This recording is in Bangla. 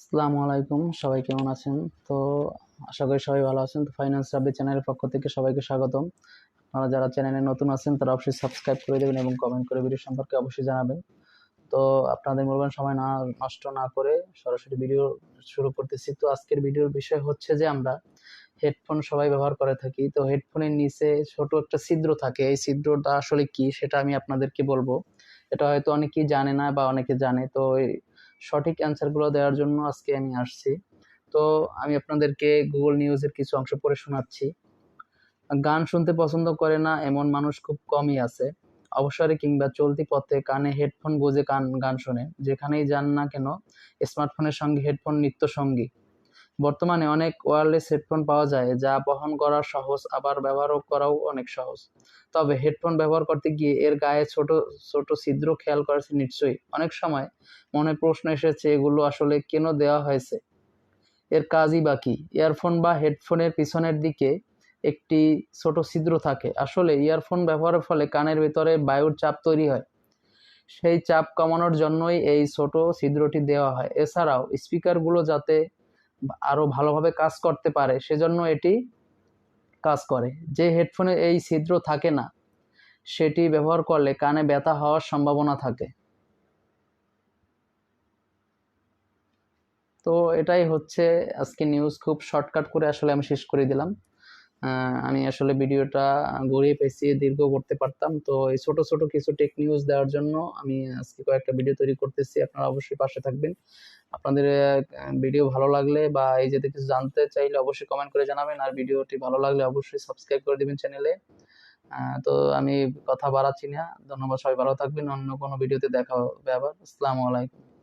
আসসালামু আলাইকুম, সবাই কেমন আছেন? তো আশা করি সবাই ভালো আছেন। তো ফাইন্যান্স রাব্বি চ্যানেলের পক্ষ থেকে সবাইকে স্বাগতম। আপনারা যারা চ্যানেলে নতুন আছেন তারা অবশ্যই সাবস্ক্রাইব করে দেবেন এবং কমেন্ট করে ভিডিও সম্পর্কে অবশ্যই জানাবেন। তো আপনাদের মূল্যবান সময় নষ্ট না করে সরাসরি ভিডিও শুরু করতেছি। তো আজকের ভিডিওর বিষয় হচ্ছে যে আমরা হেডফোন সবাই ব্যবহার করে থাকি। তো হেডফোনের নিচে ছোট একটা ছিদ্র থাকে। এই ছিদ্রটা আসলে কি সেটা আমি আপনাদেরকে বলবো। এটা হয়তো অনেকেই জানে না বা অনেকে জানে। তো এই সঠিক অ্যান্সারগুলো দেওয়ার জন্য আজকে আমি আসছি। তো আমি আপনাদেরকে গুগল নিউজের কিছু অংশ পড়ে শোনাচ্ছি। গান শুনতে পছন্দ করে না এমন মানুষ খুব কমই আছে। অবসরে কিংবা চলতি পথে কানে হেডফোন গুঁজে গান শোনেন। যেখানেই যান না কেন স্মার্টফোনের সঙ্গে হেডফোন নিত্য সঙ্গী। বর্তমানে অনেক ওয়্যারলেস হেডফোন পাওয়া যায় যা বহন করা সহজ, আবার ব্যবহারও করাও অনেক সহজ। তবে হেডফোন ব্যবহার করতে গিয়ে এর গায়ে ছোট ছোট ছিদ্র খেয়াল করেছেন নিশ্চয়ই। অনেক সময় মনে প্রশ্ন এসেছে এগুলো আসলে কেন দেওয়া হয়েছে, এর কাজই বা কি? ইয়ারফোন বা হেডফোনের পিছনের দিকে একটি ছোট ছিদ্র থাকে। আসলে ইয়ারফোন ব্যবহারের ফলে কানের ভেতরে বায়ুর চাপ তৈরি হয়। সেই চাপ কমানোর জন্যই এই ছোট ছিদ্রটি দেওয়া হয়। এছাড়াও স্পিকারগুলো যাতে আরো ভালোভাবে কাজ করতে পারে সেজন্য এটি কাজ করে। যে হেডফোনে এই ছিদ্র থাকে না সেটি ব্যবহার করলে কানে ব্যথা হওয়ার সম্ভাবনা থাকে। তো এটাই হচ্ছে আজকে নিউজ। খুব শর্টকাট করে আসলে আমি শেষ করে দিলাম। আমি আসলে ভিডিওটা গড়িয়ে পেঁচিয়ে দীর্ঘ করতে পারতাম। তো এই ছোট ছোট কিছু টেক নিউজ দেওয়ার জন্য আমি আজকে কয়েকটা ভিডিও তৈরি করতেছি। আপনারা অবশ্যই পাশে থাকবেন। আপনাদের ভিডিও ভালো লাগলে বা এই জাতীয় কিছু জানতে চাইলে অবশ্যই কমেন্ট করে জানাবেন। আর ভিডিওটি ভালো লাগলে অবশ্যই সাবস্ক্রাইব করে দিবেন চ্যানেলে। তো আমি কথা বাড়াচ্ছি না। ধন্যবাদ, সবাই ভালো থাকবেন। অন্য কোনো ভিডিওতে দেখা হবে আবার। আসসালামু আলাইকুম।